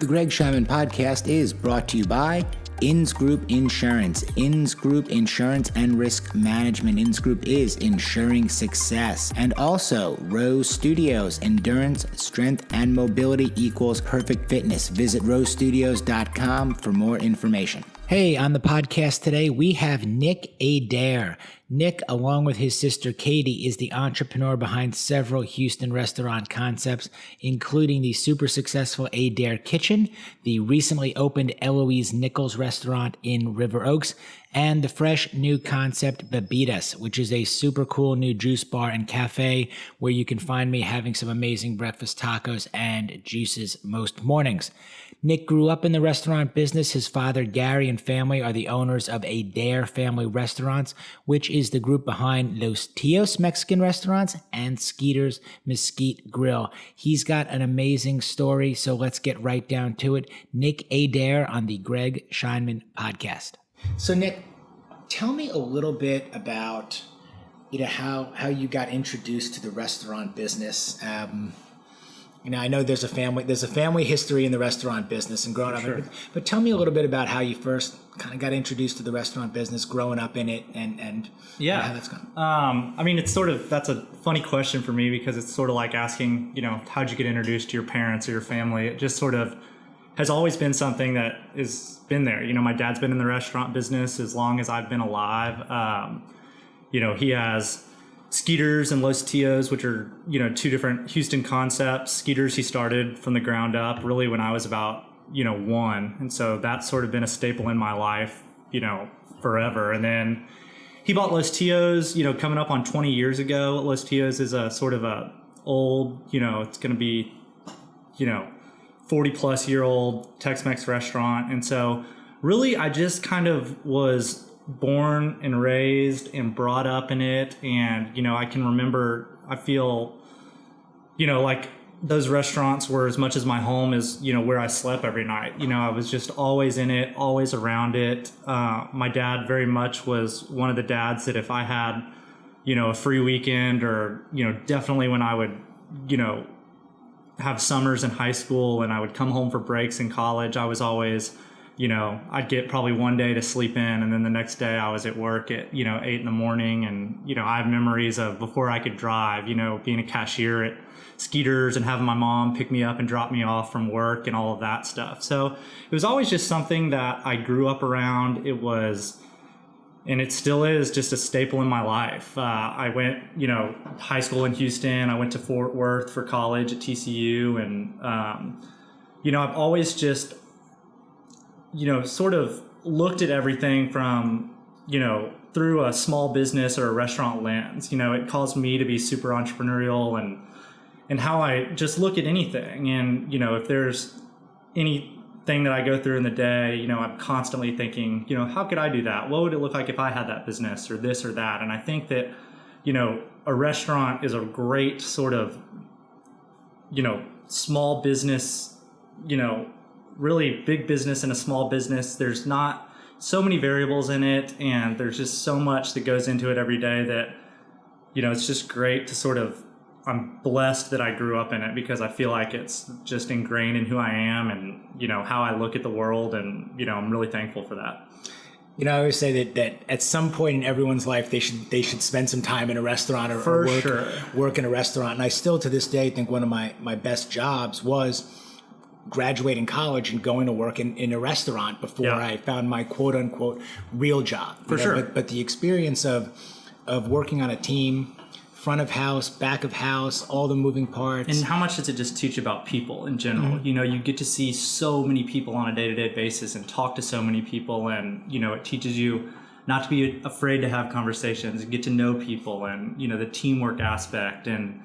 The Greg Scheinman podcast is brought to you by Inns Group Insurance. Inns Group Insurance and Risk Management. Inns Group is ensuring success. And also Rose Studios. Endurance, strength, and mobility equals perfect fitness. Visit rosestudios.com for more information. Hey, on the podcast today, we have Nick Adair. Nick, along with his sister Katie, is the entrepreneur behind several Houston restaurant concepts, including the super successful Adair Kitchen, the recently opened Eloise Nichols restaurant in River Oaks, and the fresh new concept Bebidas, which is a super cool new juice bar and cafe where you can find me having some amazing breakfast tacos and juices most mornings. Nick grew up in the restaurant business. His father, Gary, and family are the owners of Adair Family Restaurants, which is the group behind Los Tios Mexican Restaurants and Skeeters Mesquite Grill. He's got an amazing story, so let's get right down to it. Nick Adair on the Greg Scheinman podcast. So Nick, tell me a little bit about, how you got introduced to the restaurant business. I know there's a family history in the restaurant business and growing up. Sure. But tell me a little bit about how you first kind of got introduced to the restaurant business, growing up in it, and how that's gone. That's a funny question for me because it's sort of like asking, how'd you get introduced to your parents or your family? It just sort of has always been something that has been there. My dad's been in the restaurant business as long as I've been alive. He has Skeeters and Los Tios, which are, two different Houston concepts. Skeeters, he started from the ground up really when I was about, 1. And so that's sort of been a staple in my life, forever. And then he bought Los Tios, coming up on 20 years ago. Los Tios is a sort of a old, it's going to be, 40 plus year old Tex-Mex restaurant. And so really I just kind of was born and raised and brought up in it. And, I can remember, I feel, like those restaurants were as much as my home as, where I slept every night. I was just always in it, always around it. My dad very much was one of the dads that if I had, a free weekend or, definitely when I would, have summers in high school and I would come home for breaks in college, I was always, I'd get probably one day to sleep in and then the next day I was at work at, 8 in the morning. And, I have memories of before I could drive, being a cashier at Skeeters and having my mom pick me up and drop me off from work and all of that stuff. So it was always just something that I grew up around. It was, and it still is, just a staple in my life. I went, high school in Houston. I went to Fort Worth for college at TCU. And, I've always just, sort of looked at everything from, through a small business or a restaurant lens. It caused me to be super entrepreneurial and how I just look at anything. And, if there's anything that I go through in the day, I'm constantly thinking, how could I do that? What would it look like if I had that business or this or that? And I think that, a restaurant is a great sort of, small business, really big business and a small business. There's not so many variables in it, and there's just so much that goes into it every day that, it's just great to sort of, I'm blessed that I grew up in it because I feel like it's just ingrained in who I am and, how I look at the world. And, I'm really thankful for that. I always say that at some point in everyone's life, they should spend some time in a restaurant or work in a restaurant. And I still to this day think one of my best jobs was graduating college and going to work in a restaurant before I found my quote unquote real job. But the experience of working on a team, front of house, back of house, all the moving parts. And how much does it just teach about people in general? Mm-hmm. You get to see so many people on a day-to-day basis and talk to so many people. And, it teaches you not to be afraid to have conversations and get to know people and, the teamwork aspect. And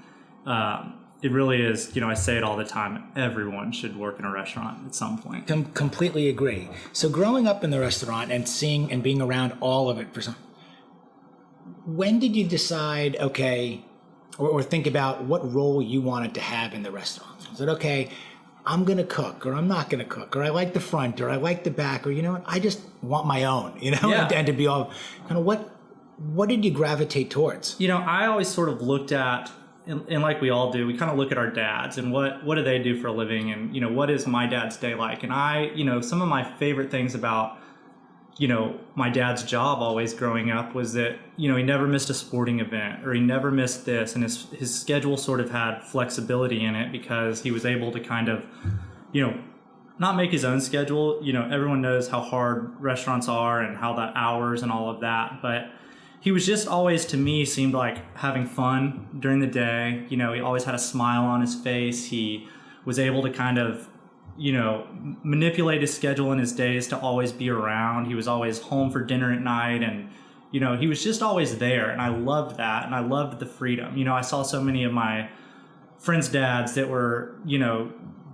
it really is, I say it all the time, everyone should work in a restaurant at some point. Completely agree. So growing up in the restaurant and seeing and being around all of it when did you decide, or think about what role you wanted to have in the restaurant? Was it, I'm going to cook, or I'm not going to cook, or I like the front, or I like the back, or, I just want my own, and to be all kind of what did you gravitate towards? I always sort of looked at and like we all do, we kind of look at our dads and what do they do for a living, and what is my dad's day like. And I, some of my favorite things about my dad's job always growing up was that he never missed a sporting event, or he never missed this, and his schedule sort of had flexibility in it because he was able to kind of not make his own schedule. Everyone knows how hard restaurants are and how the hours and all of that, but he was just always, to me, seemed like having fun during the day. He always had a smile on his face. He was able to kind of, manipulate his schedule and his days to always be around. He was always home for dinner at night, and, he was just always there. And I loved that. And I loved the freedom. I saw so many of my friends' dads that were,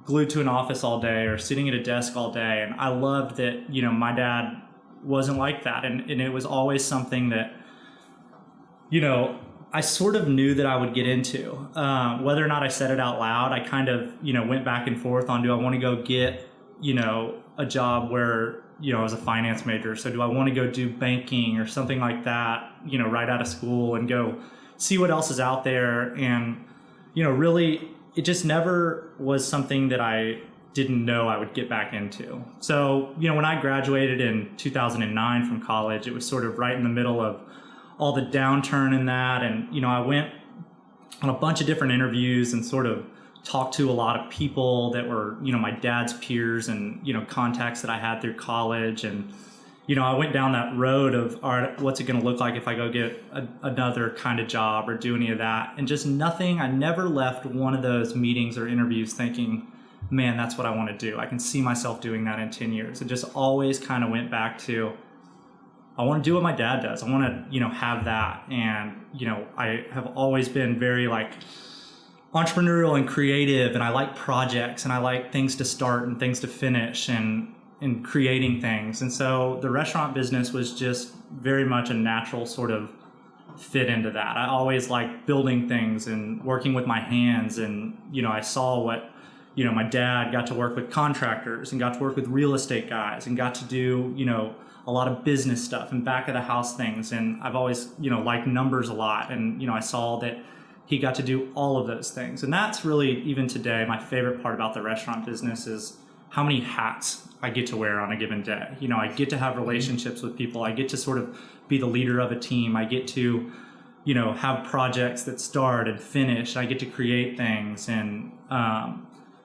glued to an office all day or sitting at a desk all day. And I loved that, my dad wasn't like that. And it was always something that, I sort of knew that I would get into. Whether or not I said it out loud, I kind of, went back and forth on, do I want to go get, a job where, I was a finance major. So do I want to go do banking or something like that, right out of school, and go see what else is out there? And, really, it just never was something that I didn't know I would get back into. So, when I graduated in 2009 from college, it was sort of right in the middle of all the downturn in that. And, I went on a bunch of different interviews and sort of talked to a lot of people that were, my dad's peers and, contacts that I had through college. And, I went down that road of, all right, what's it going to look like if I go get another kind of job or do any of that? And just nothing. I never left one of those meetings or interviews thinking, man, that's what I want to do. I can see myself doing that in 10 years. It just always kind of went back to, I want to do what my dad does. I want to, have that. And, I have always been very entrepreneurial and creative, and I like projects, and I like things to start and things to finish, and creating things. And so the restaurant business was just very much a natural sort of fit into that. I always liked building things and working with my hands. And, I saw what, my dad got to work with contractors and got to work with real estate guys and got to do, a lot of business stuff and back of the house things. And I've always, liked numbers a lot. And, I saw that he got to do all of those things. And that's really, even today, my favorite part about the restaurant business is how many hats I get to wear on a given day. I get to have relationships with people. I get to sort of be the leader of a team. I get to, have projects that start and finish. I get to create things, and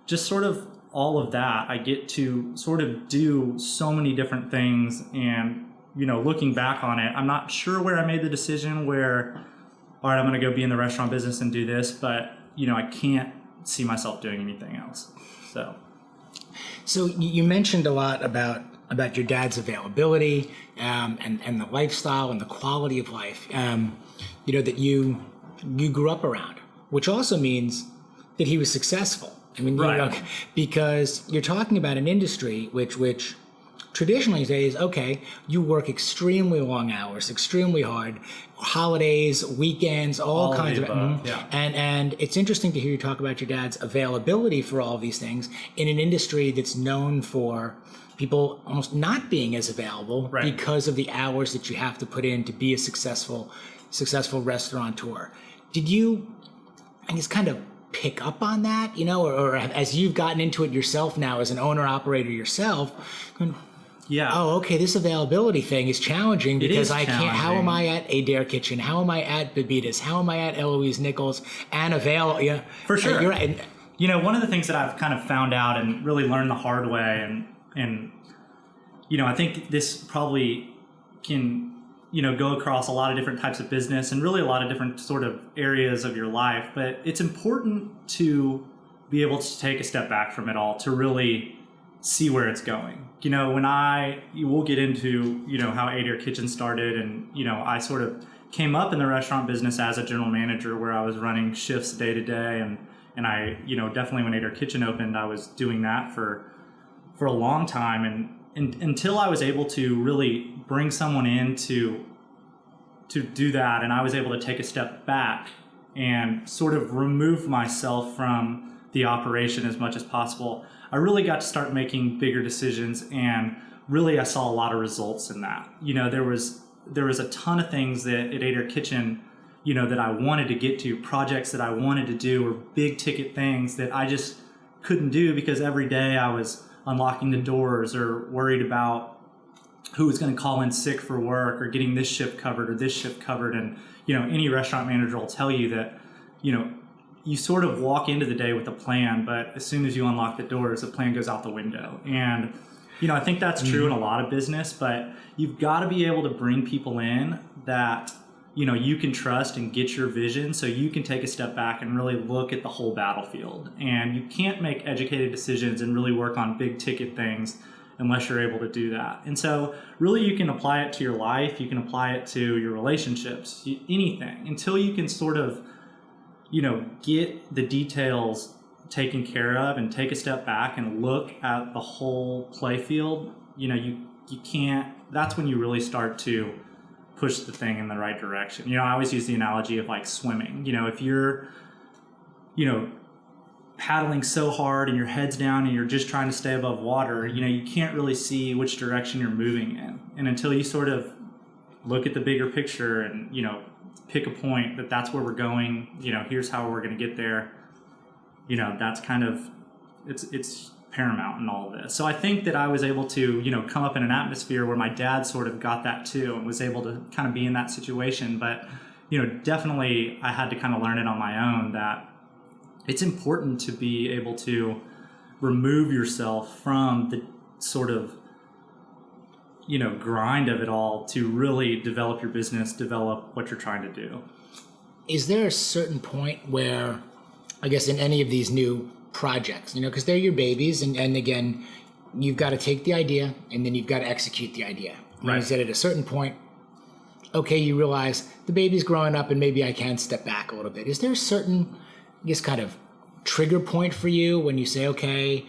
just sort of all of that. I get to sort of do so many different things. And, looking back on it, I'm not sure where I made the decision where, all right, I'm going to go be in the restaurant business and do this, but, I can't see myself doing anything else. So you mentioned a lot about your dad's availability, and the lifestyle and the quality of life, that you grew up around, which also means that he was successful. I mean, right. Because you're talking about an industry which traditionally says, okay, you work extremely long hours, extremely hard, holidays, weekends, all kinds of it. Yeah. And it's interesting to hear you talk about your dad's availability for all of these things in an industry that's known for people almost not being as available, right, because of the hours that you have to put in to be a successful restaurateur. Did you, I guess, kind of pick up on that, or as you've gotten into it yourself now as an owner-operator yourself, yeah. Oh, okay, this availability thing is challenging because I can't, how am I at Adair Kitchen? How am I at Bebidas? How am I at Eloise Nichols and avail? Yeah, for sure. You're right. One of the things that I've kind of found out and really learned the hard way, and I think this probably can, go across a lot of different types of business and really a lot of different sort of areas of your life, but it's important to be able to take a step back from it all to really see where it's going. We'll get into, how Adair Kitchen started, and, I sort of came up in the restaurant business as a general manager where I was running shifts day to day. And I, definitely when Adair Kitchen opened, I was doing that for a long time. And until I was able to really bring someone in to do that, and I was able to take a step back and sort of remove myself from the operation as much as possible, I really got to start making bigger decisions, and really I saw a lot of results in that. There was a ton of things that at Adair Kitchen, that I wanted to get to, projects that I wanted to do, or big ticket things that I just couldn't do because every day I was unlocking the doors or worried about who was going to call in sick for work or getting this shift covered or this shift covered. And, any restaurant manager will tell you that, you sort of walk into the day with a plan, but as soon as you unlock the doors, the plan goes out the window. And, I think that's true in a lot of business, but you've got to be able to bring people in that, you can trust and get your vision so you can take a step back and really look at the whole battlefield. And you can't make educated decisions and really work on big ticket things unless you're able to do that. And so really you can apply it to your life, you can apply it to your relationships, anything, until you can sort of, get the details taken care of and take a step back and look at the whole play field. You can't, that's when you really start to push the thing in the right direction. I always use the analogy of like swimming. If you're, paddling so hard and your head's down and you're just trying to stay above water, you can't really see which direction you're moving in. And until you sort of look at the bigger picture and, pick a point that's where we're going, here's how we're going to get there, that's kind of, it's paramount in all of this. So I think that I was able to, come up in an atmosphere where my dad sort of got that too and was able to kind of be in that situation. But, definitely I had to kind of learn it on my own that it's important to be able to remove yourself from the sort of, grind of it all to really develop your business, develop what you're trying to do. Is there a certain point where, I guess in any of these new projects, because they're your babies, and again, you've got to take the idea and then you've got to execute the idea. Right. You said at a certain point, okay, you realize the baby's growing up and maybe I can step back a little bit. Is there a certain, I guess, kind of trigger point for you when you say, okay,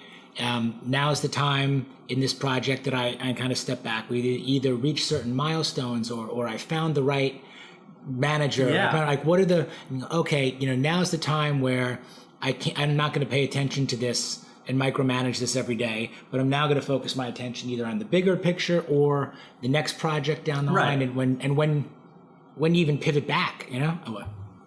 now's the time in this project that I kind of step back? We either reach certain milestones or I found the right manager. Yeah. Like, what are the, okay, now's the time where I'm not going to pay attention to this and micromanage this every day, but I'm now going to focus my attention either on the bigger picture or the next project down the line. And when you even pivot back,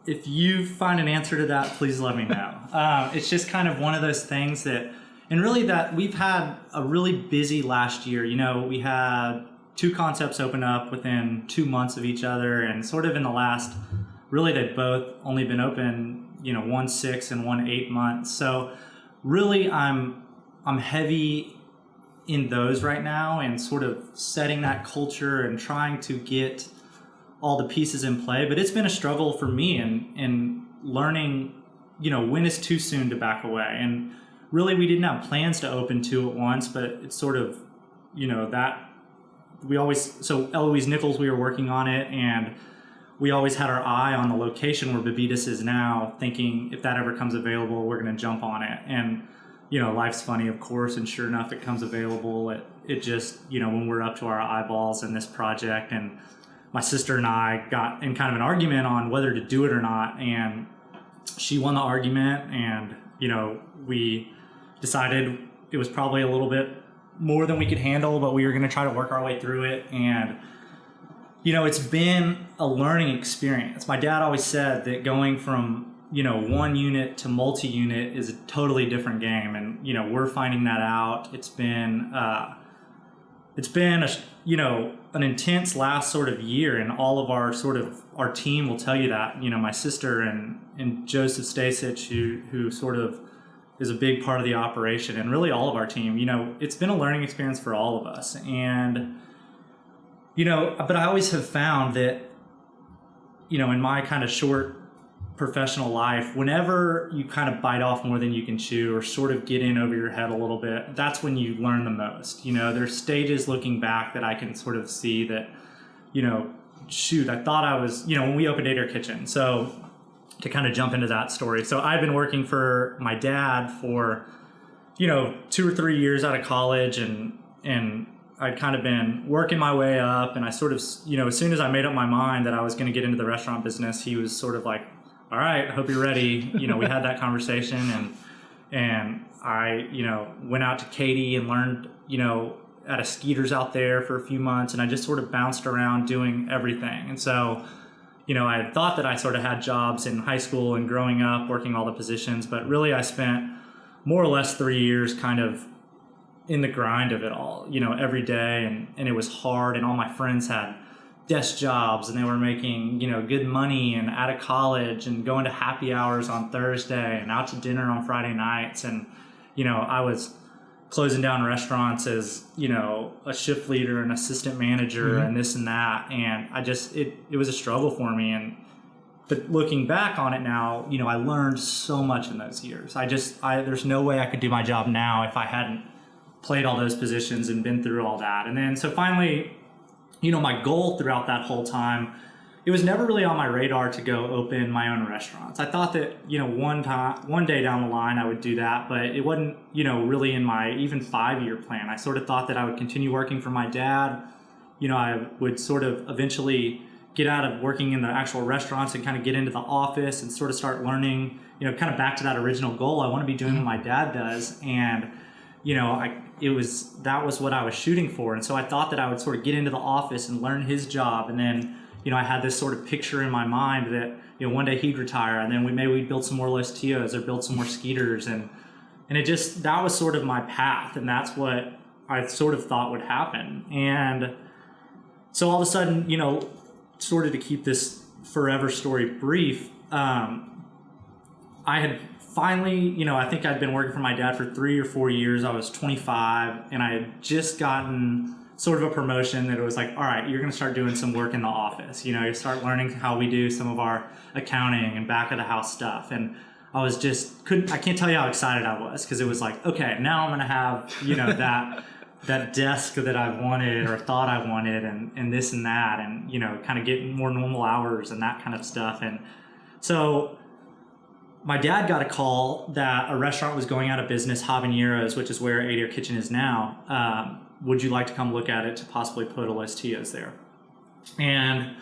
If you find an answer to that, please let me know. It's just kind of one of those things that, and really that we've had a really busy last year. We had 2 concepts open up within 2 months of each other, and sort of in the last, really they've both only been open, 1 6 and 1 8 months. So really I'm heavy in those right now and sort of setting that culture and trying to get all the pieces in play. But it's been a struggle for me in learning, when it's too soon to back away. And really we didn't have plans to open 2 at once, but it's sort of, that we always, so Eloise Nichols, we were working on it, and we always had our eye on the location where Bebidas is now, thinking if that ever comes available, we're going to jump on it. And, life's funny, of course, and sure enough, it comes available. It just, when we're up to our eyeballs in this project, and my sister and I got in kind of an argument on whether to do it or not, and she won the argument, and, we decided it was probably a little bit more than we could handle, but we were going to try to work our way through it. And, it's been a learning experience. My dad always said that going from, 1 unit to multi-unit is a totally different game. And, we're finding that out. It's been an intense last sort of year, and all of our team will tell you that. My sister and Joseph Stasich, who sort of is a big part of the operation, and really all of our team, it's been a learning experience for all of us. And, but I always have found that, in my kind of short professional life, whenever you kind of bite off more than you can chew or sort of get in over your head a little bit, that's when you learn the most. There's stages looking back that I can sort of see that, shoot, I thought I was, when we opened Adair Kitchen. So to kind of jump into that story. So I've been working for my dad for, 2 or 3 years out of college, and I'd kind of been working my way up, and I sort of, as soon as I made up my mind that I was going to get into the restaurant business, he was sort of like, all right, I hope you're ready. We had that conversation, and I, went out to Katy and learned, at a Skeeters out there for a few months, and I just sort of bounced around doing everything. And so, I had thought that I sort of had jobs in high school and growing up working all the positions, but really I spent more or less 3 years kind of in the grind of it all, every day. And it was hard. And all my friends had desk jobs and they were making, good money and out of college and going to happy hours on Thursday and out to dinner on Friday nights. And, I was closing down restaurants as, a shift leader and assistant manager and this and that. And it was a struggle for me. But looking back on it now, I learned so much in those years. There's no way I could do my job now if I hadn't played all those positions and been through all that. And then, so finally, my goal throughout that whole time, it was never really on my radar to go open my own restaurants. I thought that, one day down the line I would do that, but it wasn't, really in my even 5-year plan. I sort of thought that I would continue working for my dad. I would sort of eventually get out of working in the actual restaurants and kind of get into the office and sort of start learning, kind of back to that original goal. I want to be doing what my dad does. And, that was what I was shooting for. And so I thought that I would sort of get into the office and learn his job. And then, I had this sort of picture in my mind that, one day he'd retire and then maybe we'd build some more Los Tios or build some more Skeeters. And that was sort of my path. And that's what I sort of thought would happen. And so all of a sudden, sort of to keep this forever story brief, I had finally, I think I'd been working for my dad for 3 or 4 years. I was 25 and I had just gotten sort of a promotion that it was like, all right, you're going to start doing some work in the office. You start learning how we do some of our accounting and back of the house stuff. And I was I can't tell you how excited I was, because it was like, okay, now I'm going to have, that desk that I wanted or thought I wanted and this and that, and, kind of getting more normal hours and that kind of stuff. And so my dad got a call that a restaurant was going out of business, Habaneros, which is where Adair Kitchen is now. Would you like to come look at it to possibly put a Los Tios there? And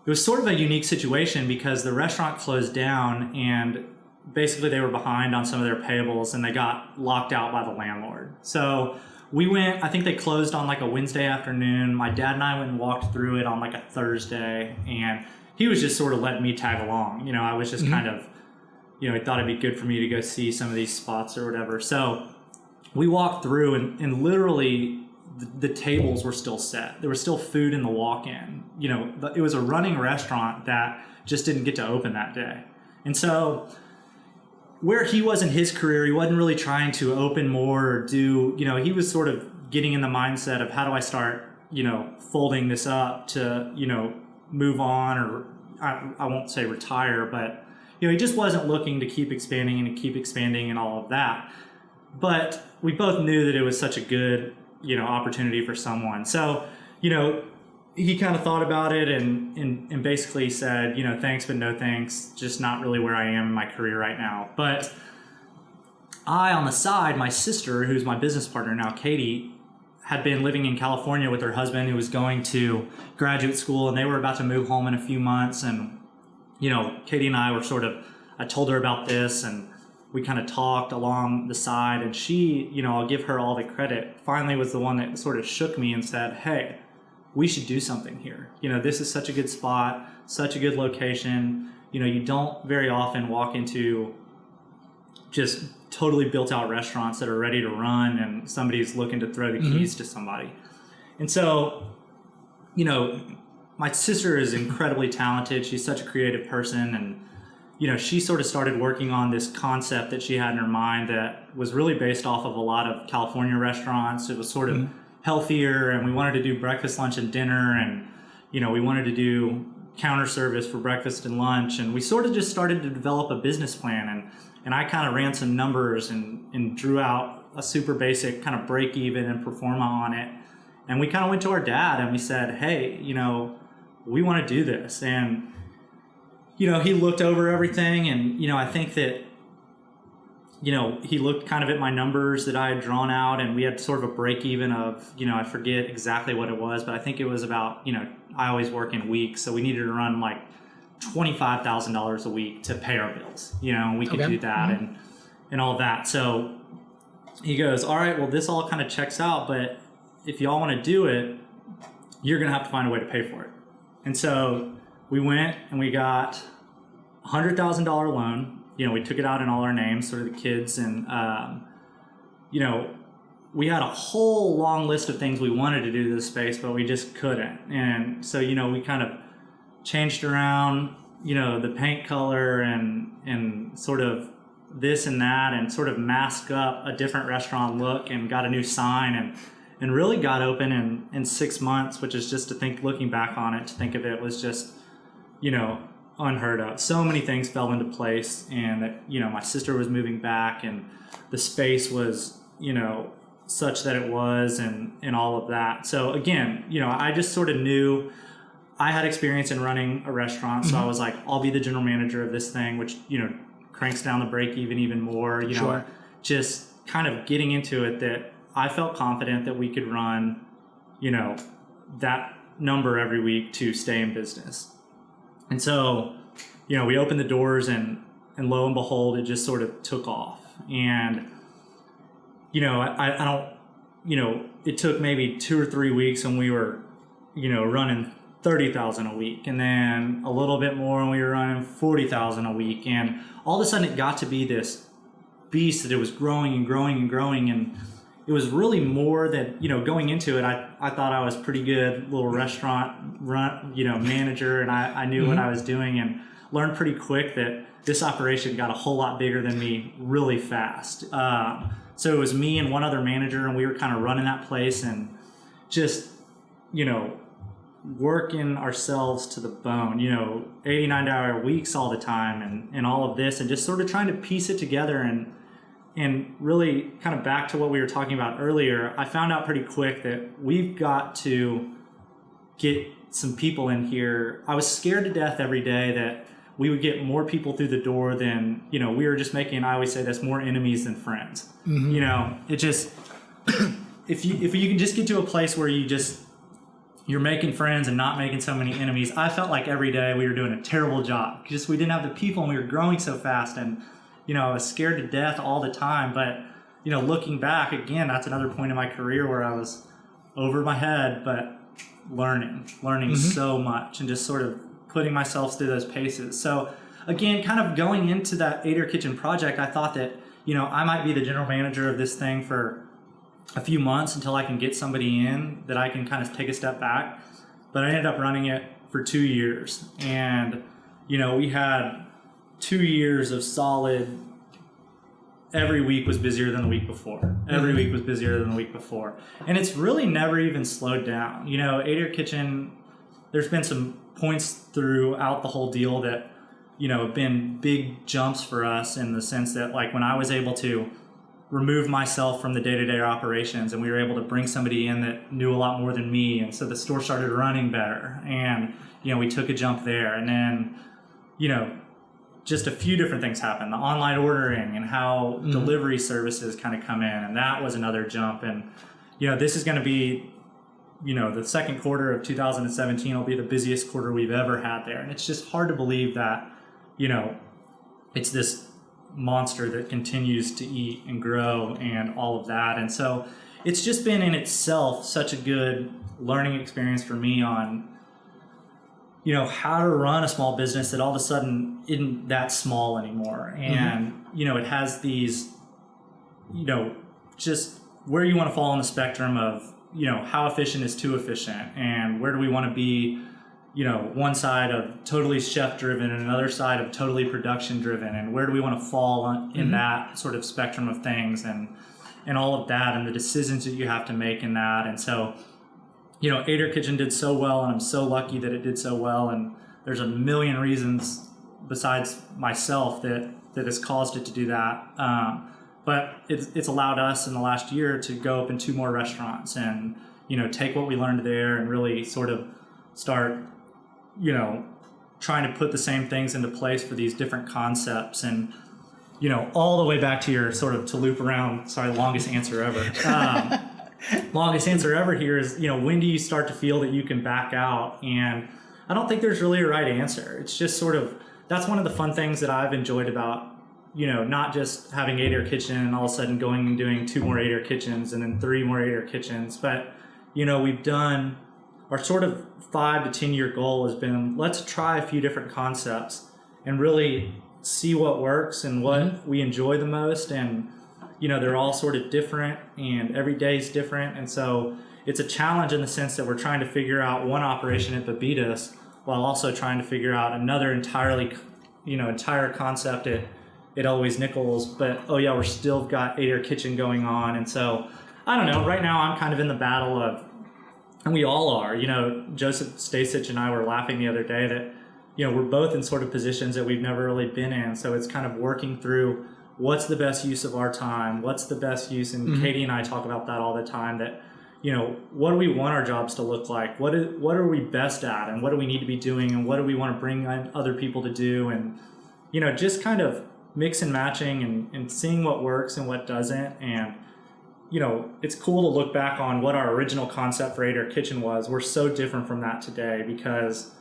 it was sort of a unique situation because the restaurant closed down and basically they were behind on some of their payables and they got locked out by the landlord. So we went, I think they closed on like a Wednesday afternoon. My dad and I went and walked through it on like a Thursday, and he was just sort of letting me tag along. I was just kind of, he thought it'd be good for me to go see some of these spots or whatever. So we walked through and literally the tables were still set. There was still food in the walk-in. It was a running restaurant that just didn't get to open that day. And so where he was in his career, he wasn't really trying to open more or do, he was sort of getting in the mindset of how do I start, folding this up to, move on, or I won't say retire, but, he just wasn't looking to keep expanding and all of that. But we both knew that it was such a good, opportunity for someone. So, he kind of thought about it and basically said, thanks, but no thanks, just not really where I am in my career right now. But on the side, my sister, who's my business partner now, Katie, had been living in California with her husband, who was going to graduate school, and they were about to move home in a few months. And, Katie and I were I told her about this, and we kind of talked along the side, and she, I'll give her all the credit, finally was the one that sort of shook me and said, hey, we should do something here. This is such a good spot, such a good location. You don't very often walk into just totally built out restaurants that are ready to run and somebody's looking to throw the keys to somebody. And so, my sister is incredibly talented. She's such a creative person, and she sort of started working on this concept that she had in her mind that was really based off of a lot of California restaurants. It was sort of healthier, and we wanted to do breakfast, lunch, and dinner, and we wanted to do counter service for breakfast and lunch, and we sort of just started to develop a business plan, and I kind of ran some numbers and drew out a super basic kind of break even and pro forma on it, and we kind of went to our dad and we said, hey, we want to do this. And he looked over everything, and I think that he looked kind of at my numbers that I had drawn out, and we had sort of a break even of, I forget exactly what it was, but I think it was about, I always work in weeks, so we needed to run like $25,000 a week to pay our bills, and we could do that and all of that. So he goes, all right, well, this all kind of checks out, but if y'all want to do it, you're going to have to find a way to pay for it. And so we went and we got $100,000 loan. You know, we took it out in all our names, sort of the kids, and you know, we had a whole long list of things we wanted to do to this space, but we just couldn't. And so, you know, we kind of changed around, you know, the paint color and sort of this and that, and sort of masked up a different restaurant look, and got a new sign, and really got open in 6 months, which is just, to think, looking back on it, to think of it, was just, you know, unheard of. So many things fell into place, and that, you know, my sister was moving back, and the space was, you know, such that it was, and all of that. So again, you know, I just sort of knew I had experience in running a restaurant, so I was like, I'll be the general manager of this thing, which, you know, cranks down the break even more, you know, just kind of getting into it, that I felt confident that we could run, you know, that number every week to stay in business. And so, you know, we opened the doors, and lo and behold, it just sort of took off. And, you know, I don't, you know, it took maybe 2 or 3 weeks, and we were, you know, running 30,000 a week, and then a little bit more, and we were running 40,000 a week. And all of a sudden it got to be this beast that it was growing and growing and growing. And it was really more that, you know, going into it, I thought I was pretty good little restaurant manager, and I knew what I was doing, and learned pretty quick that this operation got a whole lot bigger than me really fast. So it was me and one other manager, and we were kind of running that place, and just, you know, working ourselves to the bone, you know, 89-hour weeks all the time, and all of this, and just sort of trying to piece it together. And really, kind of back to what we were talking about earlier, I found out pretty quick that we've got to get some people in here. I was scared to death every day that we would get more people through the door than, you know, we were just making, I always say this, more enemies than friends. You know, it just, if you can just get to a place where you're making friends and not making so many enemies. I felt like every day we were doing a terrible job, because we didn't have the people, and we were growing so fast, and, you know, I was scared to death all the time. But, you know, looking back, again, that's another point in my career where I was over my head, but learning so much, and just sort of putting myself through those paces. So again, kind of going into that Adair Kitchen project, I thought that, you know, I might be the general manager of this thing for a few months until I can get somebody in that I can kind of take a step back. But I ended up running it for 2 years. And, you know, we had 2 years of solid, every week was busier than the week before. Every week was busier than the week before. And it's really never even slowed down. You know, Adair Kitchen, there's been some points throughout the whole deal that, you know, have been big jumps for us, in the sense that, like, when I was able to remove myself from the day-to-day operations, and we were able to bring somebody in that knew a lot more than me, and so the store started running better, and, you know, we took a jump there. And then, you know, just a few different things happened. The online ordering, and how delivery services kind of come in, and that was another jump. And, you know, this is going to be, you know, the second quarter of 2017 will be the busiest quarter we've ever had there. And it's just hard to believe that, you know, it's this monster that continues to eat and grow and all of that. And so it's just been in itself such a good learning experience for me on, you know, how to run a small business that all of a sudden isn't that small anymore. And, you know, it has these, you know, just where you want to fall on the spectrum of, you know, how efficient is too efficient, and where do we want to be, you know, one side of totally chef driven and another side of totally production driven, and where do we want to fall in that sort of spectrum of things, and all of that, and the decisions that you have to make in that. And so, you know, Adair Kitchen did so well, and I'm so lucky that it did so well, and there's a million reasons besides myself that has caused it to do that. But it's allowed us in the last year to go open 2 more restaurants, and, you know, take what we learned there and really sort of start, you know, trying to put the same things into place for these different concepts. And, you know, all the way back to your sort of, to loop around, sorry, longest answer ever. Longest answer ever here is, you know, when do you start to feel that you can back out? And I don't think there's really a right answer. It's just sort of, that's one of the fun things that I've enjoyed about, you know, not just having Adair Kitchen and all of a sudden going and doing 2 more Adair Kitchens and then 3 more Adair Kitchens, but, you know, we've done our sort of 5 to 10 year goal has been, let's try a few different concepts and really see what works and what we enjoy the most. And, you know, they're all sort of different and every day is different. And so it's a challenge in the sense that we're trying to figure out one operation at Bebidas while also trying to figure out another entire concept at Eloise Nichols. But, oh yeah, we're still got Adair Kitchen going on. And so, I don't know, right now I'm kind of in the battle of, and we all are, you know, Joseph Stasich and I were laughing the other day that, you know, we're both in sort of positions that we've never really been in. So it's kind of working through what's the best use of our time, what's the best use, and Katie and I talk about that all the time, that, you know, what do we want our jobs to look like? What are we best at, and what do we need to be doing, and what do we want to bring other people to do? And, you know, just kind of mix and matching and seeing what works and what doesn't. And, you know, it's cool to look back on what our original concept for Adair Kitchen was. We're so different from that today because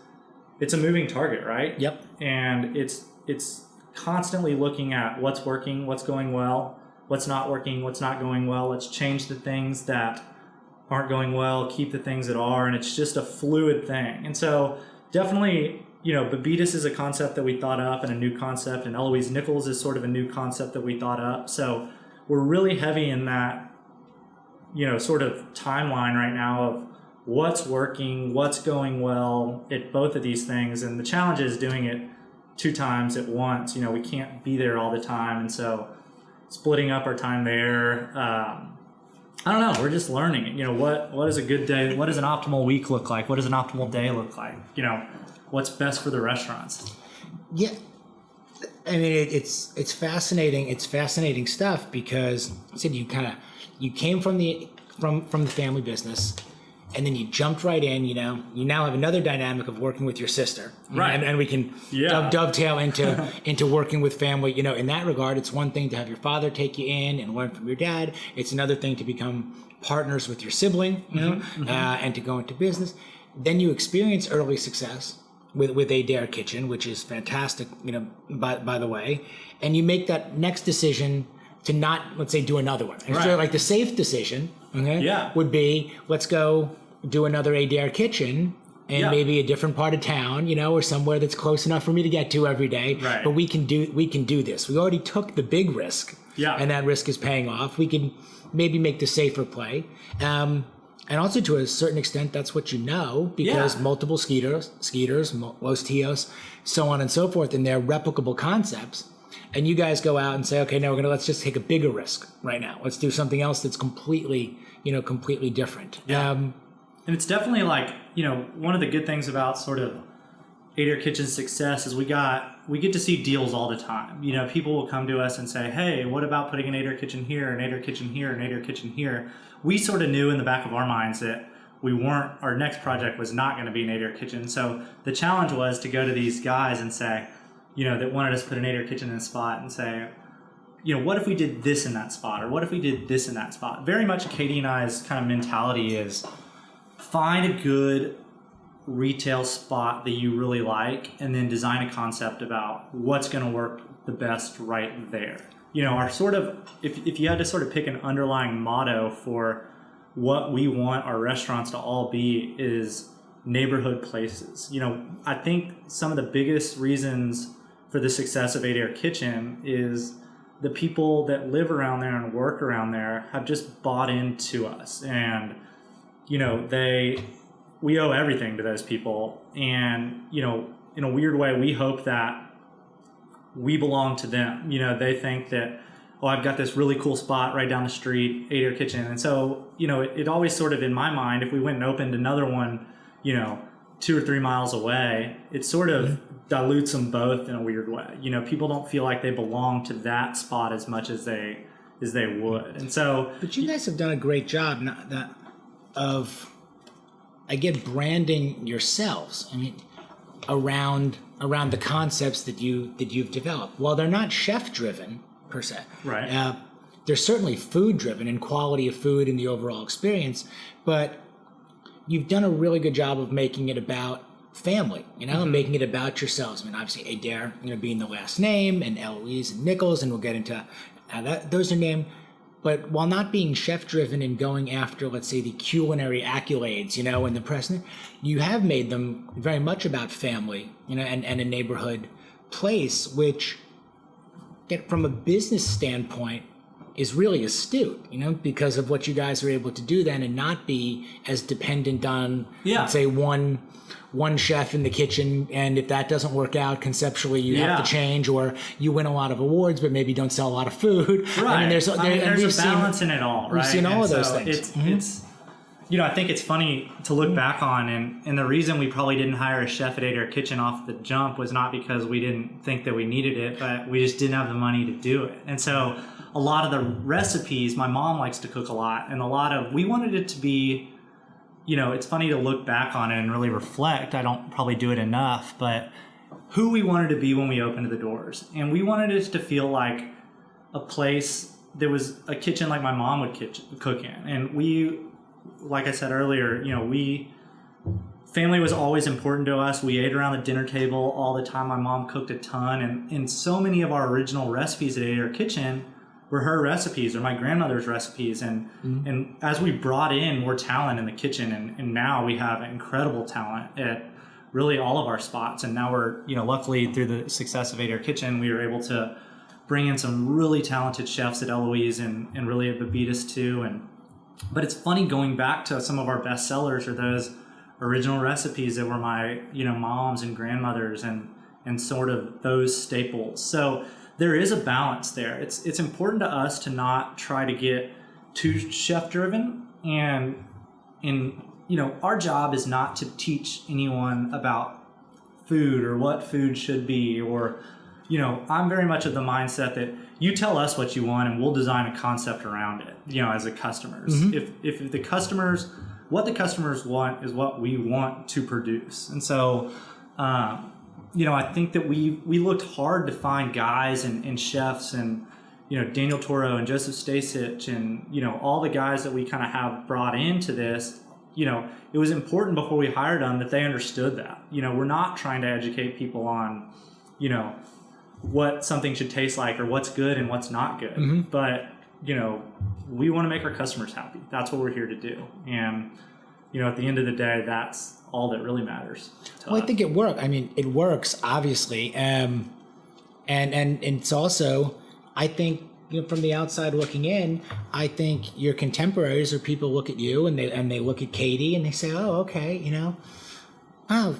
it's a moving target, right? Yep. And it's constantly looking at what's working, what's going well, what's not working, what's not going well. Let's change the things that aren't going well, keep the things that are, and it's just a fluid thing. And so definitely, you know, Bebidas is a concept that we thought up and a new concept, and Eloise Nichols is sort of a new concept that we thought up. So we're really heavy in that, you know, sort of timeline right now of what's working, what's going well at both of these things. And the challenge is doing it 2 times at once. You know, we can't be there all the time. And so splitting up our time there, I don't know, we're just learning. You know, what is a good day? What does an optimal week look like? What does an optimal day look like? You know, what's best for the restaurants? Yeah. I mean, it's fascinating. It's fascinating stuff because I said you came from the family business, and then you jumped right in. You know, you now have another dynamic of working with your sister, right? And we can dovetail into working with family. You know, in that regard, it's one thing to have your father take you in and learn from your dad. It's another thing to become partners with your sibling, you know, and to go into business. Then you experience early success with Adair Kitchen, which is fantastic, you know, by the way, and you make that next decision to not, let's say, do another one. And so, like, the safe decision, would be, let's go do another Adair Kitchen in maybe a different part of town, you know, or somewhere that's close enough for me to get to every day. Right. But we can do this. We already took the big risk, and that risk is paying off. We can maybe make the safer play. And also, to a certain extent, that's what you know, because multiple Skeeters, Los Tios, so on and so forth, and they're replicable concepts. And you guys go out and say, okay, now let's just take a bigger risk right now. Let's do something else that's completely different. Yeah. And it's definitely like, you know, one of the good things about sort of Adair Kitchen's success is we get to see deals all the time. You know, people will come to us and say, hey, what about putting an Adair Kitchen here, an Adair Kitchen here, an Adair Kitchen here? We sort of knew in the back of our minds that our next project was not going to be an Adair Kitchen. So the challenge was to go to these guys and say, you know, that wanted us to put an Adair Kitchen in a spot and say, you know, what if we did this in that spot? Or what if we did this in that spot? Very much Katie and I's kind of mentality is find a good retail spot that you really like and then design a concept about what's going to work the best right there. You know, our sort of, if you had to sort of pick an underlying motto for what we want our restaurants to all be, is neighborhood places. You know, I think some of the biggest reasons for the success of Adair Kitchen is the people that live around there and work around there have just bought into us. And, you know, we owe everything to those people. And, you know, in a weird way, we hope that we belong to them. You know, they think that, oh, I've got this really cool spot right down the street, Adair Kitchen. And so, you know, it always sort of, in my mind, if we went and opened another one, you know, 2 or 3 miles away, it sort of dilutes them both in a weird way. You know, people don't feel like they belong to that spot as much as they would. And so, but you guys have done a great job of branding yourselves. I mean, around the concepts that you've developed. While they're not chef driven per se, right? They're certainly food driven in quality of food and the overall experience, but you've done a really good job of making it about family, you know, and making it about yourselves. I mean, obviously Adair, you know, being the last name, and Eloise and Nichols, and we'll get into that. Those are named. But while not being chef driven and going after, let's say, the culinary accolades, and the press, you have made them very much about family, and a neighborhood place, which from a business standpoint is really astute, because of what you guys are able to do then and not be as dependent on, let's say, one chef in the kitchen, and if that doesn't work out conceptually, you have to change, or you win a lot of awards but maybe don't sell a lot of food. Right. There's a balance in it all, right? We've seen all of those things. It's I think it's funny to look back on, and the reason we probably didn't hire a chef at Adair Kitchen off the jump was not because we didn't think that we needed it, but we just didn't have the money to do it. And so a lot of the recipes, my mom likes to cook a lot, and we wanted it to be, it's funny to look back on it and really reflect. I don't probably do it enough, but who we wanted to be when we opened the doors. And we wanted it to feel like a place, there was a kitchen like my mom would cook in. And we, like I said earlier, family was always important to us. We ate around the dinner table all the time. My mom cooked a ton. And so many of our original recipes at Adair Kitchen were her recipes or my grandmother's recipes. And as we brought in more talent in the kitchen, and now we have incredible talent at really all of our spots. And now we're, luckily through the success of Adair Kitchen, we were able to bring in some really talented chefs at Eloise and really at Bebidas too. But it's funny going back to some of our best sellers are those original recipes that were my, moms and grandmothers and sort of those staples. So there is a balance there. It's important to us to not try to get too chef driven, and our job is not to teach anyone about food or what food should be, or I'm very much of the mindset that you tell us what you want and we'll design a concept around it, as the customers. If the customers, what the customers want is what we want to produce. And so I think that we looked hard to find guys and chefs and, Daniel Toro and Joseph Stasich and, all the guys that we kind of have brought into this. It was important before we hired them that they understood that. We're not trying to educate people on, what something should taste like or what's good and what's not good. But, we want to make our customers happy. That's what we're here to do. And, at the end of the day, that's all that really matters to us. I think it works. I mean, it works, obviously. And it's also, I think, from the outside looking in, I think your contemporaries or people look at you and they look at Katie and they say, oh, okay, oh,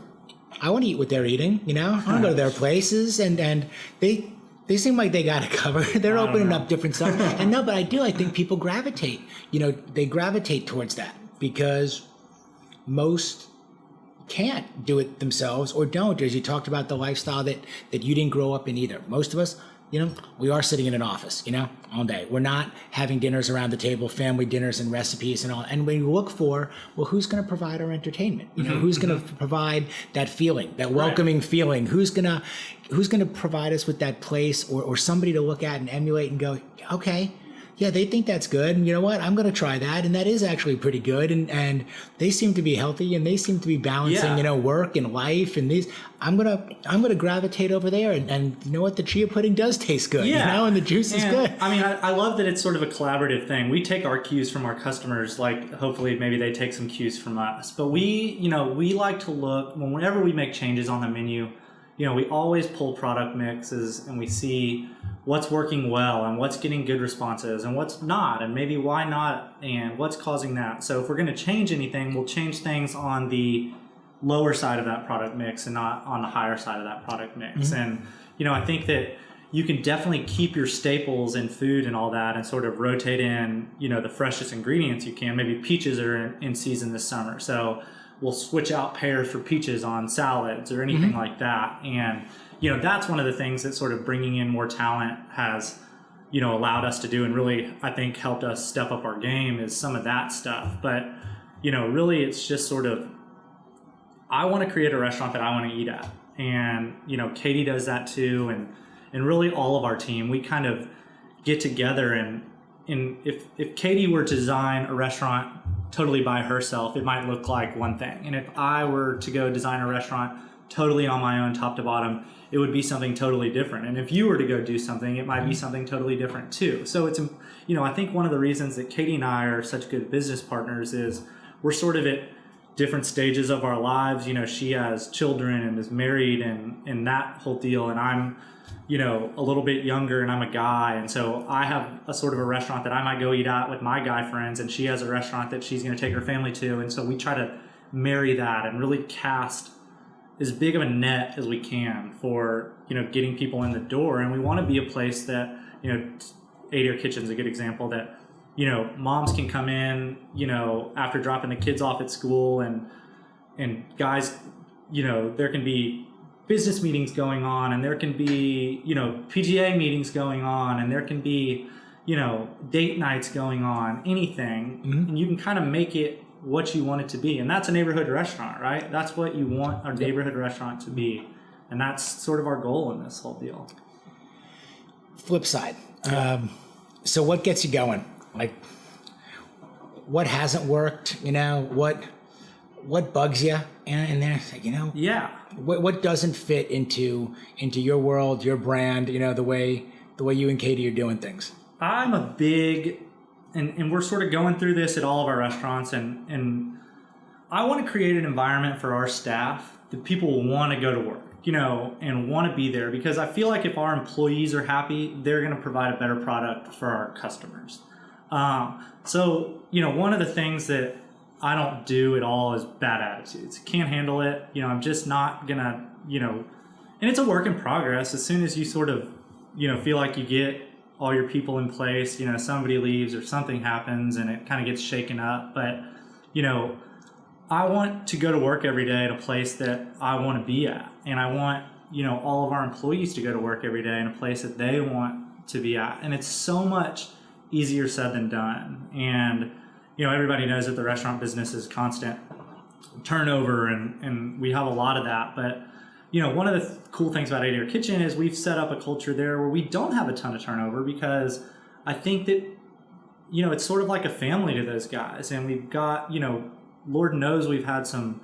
I want to eat what they're eating, I want to go to their places, and they seem like they got it covered. They're opening up different stuff. And no, but I think people gravitate, they gravitate towards that because most can't do it themselves or don't, as you talked about the lifestyle that you didn't grow up in either. Most of us, we are sitting in an office, all day. We're not having dinners around the table, family dinners and recipes and all. And we look for, well, who's going to provide our entertainment? Who's going to provide that feeling, that welcoming feeling? Who's going to provide us with that place or somebody to look at and emulate and go, okay, yeah, they think that's good. And you know what? I'm going to try that. And that is actually pretty good. And they seem to be healthy and they seem to be balancing, work and life and these. I'm going to gravitate over there. And you know what? The chia pudding does taste good, and the juice is good. I mean, I love that it's sort of a collaborative thing. We take our cues from our customers, like hopefully maybe they take some cues from us. But we like to look, whenever we make changes on the menu, we always pull product mixes and we see what's working well and what's getting good responses and what's not, and maybe why not, and what's causing that. So if we're going to change anything, we'll change things on the lower side of that product mix and not on the higher side of that product mix. And, I think that you can definitely keep your staples in food and all that and sort of rotate in, the freshest ingredients you can. Maybe peaches are in season this summer, so we'll switch out pears for peaches on salads or anything like that. And that's one of the things that sort of bringing in more talent has, allowed us to do and really, I think, helped us step up our game is some of that stuff. But, really it's just sort of, I want to create a restaurant that I want to eat at. And, Katie does that too. And really all of our team, we kind of get together and if Katie were to design a restaurant totally by herself, it might look like one thing. And if I were to go design a restaurant totally on my own, top to bottom, it would be something totally different. And if you were to go do something, it might be something totally different too. So it's, I think one of the reasons that Katie and I are such good business partners is we're sort of at different stages of our lives. She has children and is married and that whole deal. And I'm, a little bit younger and I'm a guy. And so I have a sort of a restaurant that I might go eat at with my guy friends. And she has a restaurant that she's going to take her family to. And so we try to marry that and really cast as big of a net as we can for, getting people in the door. And we want to be a place that, Adair Kitchen is a good example that, moms can come in, after dropping the kids off at school and guys, there can be business meetings going on and there can be, PGA meetings going on and there can be, date nights going on, anything. And you can kind of make it what you want it to be. And that's a neighborhood restaurant, right? That's what you want our neighborhood restaurant to be. And that's sort of our goal in this whole deal. Flip side. So what gets you going? Like, what hasn't worked? What bugs you? And then, yeah. What doesn't fit into your world, your brand? The way you and Katie are doing things. I'm a big, and we're sort of going through this at all of our restaurants, and I want to create an environment for our staff that people will want to go to work, and want to be there, because I feel like if our employees are happy, they're going to provide a better product for our customers. So, one of the things that I don't do at all is bad attitudes. Can't handle it. I'm just not gonna, and it's a work in progress. As soon as you sort of, feel like you get all your people in place, somebody leaves or something happens and it kind of gets shaken up. But, I want to go to work every day at a place that I want to be at. And I want, all of our employees to go to work every day in a place that they want to be at. And it's so much easier said than done. And, everybody knows that the restaurant business is constant turnover and we have a lot of that. But, one of the cool things about Adair Kitchen is we've set up a culture there where we don't have a ton of turnover, because I think that, it's sort of like a family to those guys. And we've got, Lord knows we've had some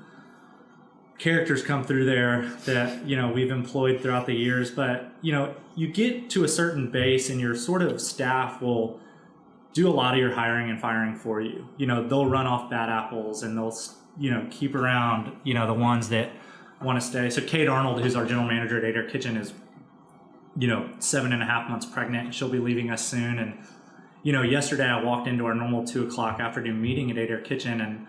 characters come through there that, we've employed throughout the years. But, you get to a certain base and your sort of staff will do a lot of your hiring and firing for you. They'll run off bad apples and they'll, keep around, the ones that want to stay. So Kate Arnold, who's our general manager at Adair Kitchen, is, 7.5 months pregnant, and she'll be leaving us soon. And, yesterday I walked into our normal 2:00 afternoon meeting at Adair Kitchen, and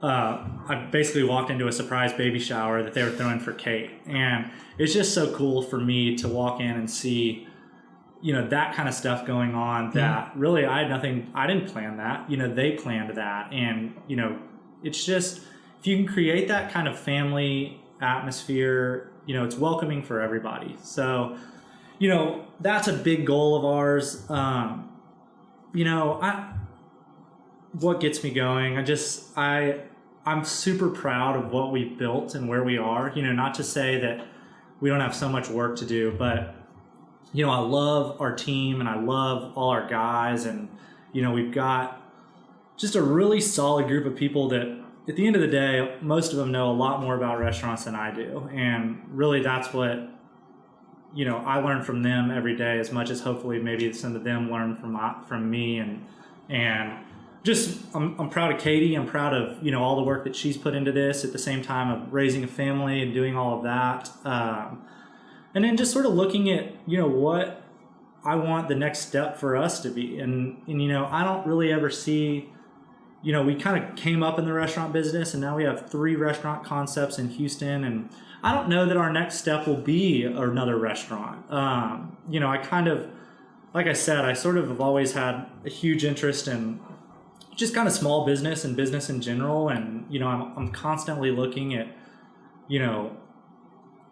I basically walked into a surprise baby shower that they were throwing for Kate. And it's just so cool for me to walk in and see, that kind of stuff going on that really I didn't plan that, they planned that. And, it's just, if you can create that kind of family atmosphere, it's welcoming for everybody. So, that's a big goal of ours. What gets me going? I'm super proud of what we've built and where we are, not to say that we don't have so much work to do, but I love our team and I love all our guys, and, we've got just a really solid group of people that at the end of the day, most of them know a lot more about restaurants than I do. And really that's what, I learn from them every day, as much as hopefully maybe some of them learn from me. And just, I'm proud of Katie. I'm proud of, all the work that she's put into this at the same time of raising a family and doing all of that. And then just sort of looking at, what I want the next step for us to be. And I don't really ever see, we kind of came up in the restaurant business and now we have 3 restaurant concepts in Houston. And I don't know that our next step will be another restaurant. I kind of, like I said, I sort of have always had a huge interest in just kind of small business and business in general. And, I'm constantly looking at,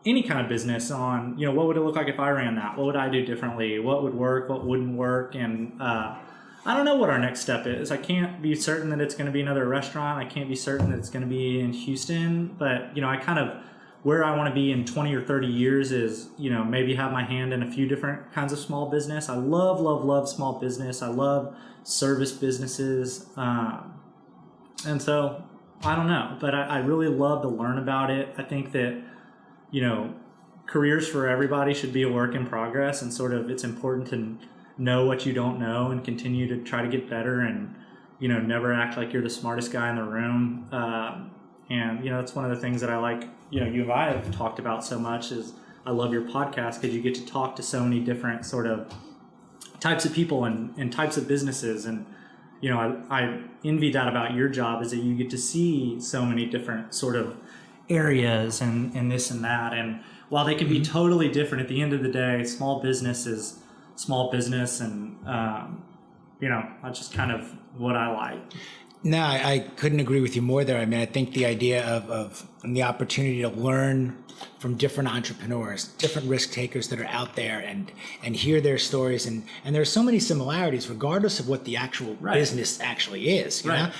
any kind of business on, what would it look like if I ran that? What would I do differently? What would work? What wouldn't work? And I don't know what our next step is. I can't be certain that it's going to be another restaurant. I can't be certain that it's going to be in Houston. But, I kind of, where I want to be in 20 or 30 years is, maybe have my hand in a few different kinds of small business. I love, love, love small business. I love service businesses. And so, I don't know. But I really love to learn about it. I think that careers for everybody should be a work in progress, and sort of it's important to know what you don't know and continue to try to get better, and never act like you're the smartest guy in the room. And that's one of the things that I like. You and I have talked about so much is I love your podcast because you get to talk to so many different sort of types of people and types of businesses, and I envy that about your job, is that you get to see so many different sort of areas and this and that. And while they can be totally different, at the end of the day, small business is small business, and that's just kind of what I like. No, I couldn't agree with you more there. I mean, I think the idea of the opportunity to learn from different entrepreneurs, different risk takers that are out there, and hear their stories, and there are so many similarities regardless of what the actual business actually is, you know?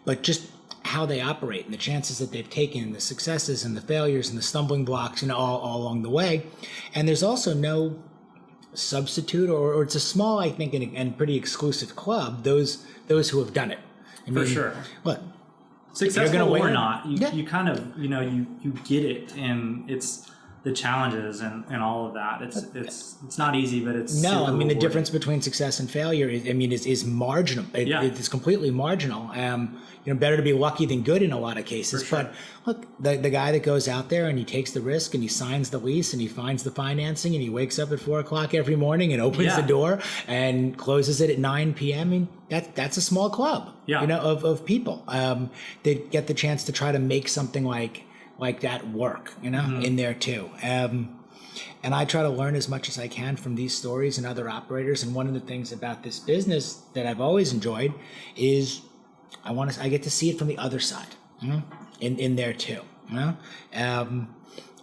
But just how they operate and the chances that they've taken, and the successes and the failures and the stumbling blocks, all along the way. And there's also no substitute, or it's a small, I think, and pretty exclusive club, those who have done it. For sure. Look, successful or not, you kind of, you get it, and it's the challenges and all of that. It's not easy, but it's no. I mean, the difference between success and failure is marginal. It's completely marginal. Better to be lucky than good in a lot of cases. Sure. But look, the guy that goes out there and he takes the risk and he signs the lease and he finds the financing and he wakes up at 4:00 every morning and opens the door and closes it at 9 p.m. And that's a small club, of people that get the chance to try to make something like that work, in there too. And I try to learn as much as I can from these stories and other operators. And one of the things about this business that I've always enjoyed is I get to see it from the other side, in there too,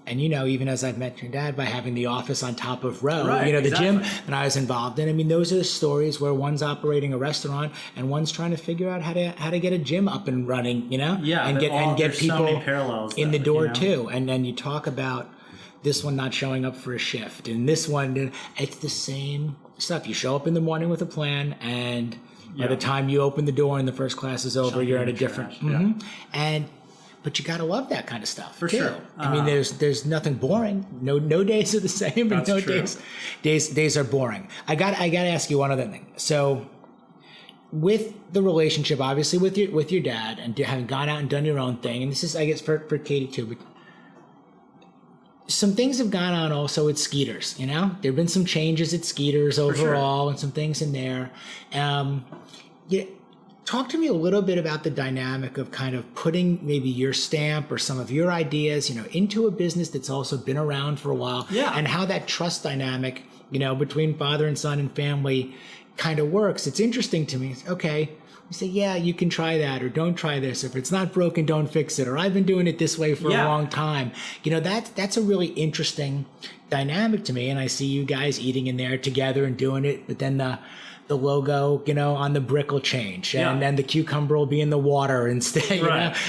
and even as I've met your dad, by having the office on top of Row, the gym that I was involved in. I mean, those are the stories where one's operating a restaurant and one's trying to figure out how to get a gym up and running, and get people in the door too. And then you talk about this one not showing up for a shift, and this one, it's the same stuff. You show up in the morning with a plan, and by the time you open the door and the first class is over, you're at a different. But you gotta love that kind of stuff for too. sure. I mean, there's nothing boring. No days are the same, and no true. days are boring. I gotta ask you one other thing. So, with the relationship, obviously with your dad, and having gone out and done your own thing, and this is, I guess, for Katie too, but some things have gone on also at Skeeters. There've been some changes at Skeeters overall, and some things in there. Talk to me a little bit about the dynamic of kind of putting maybe your stamp or some of your ideas, into a business that's also been around for a while, and how that trust dynamic, between father and son and family kind of works. It's interesting to me. Okay, you say, you can try that, or don't try this. If it's not broken, don't fix it. Or I've been doing it this way for a long time. That's a really interesting dynamic to me. And I see you guys eating in there together and doing it, but then the logo, on the brick will change, and then the cucumber will be in the water instead,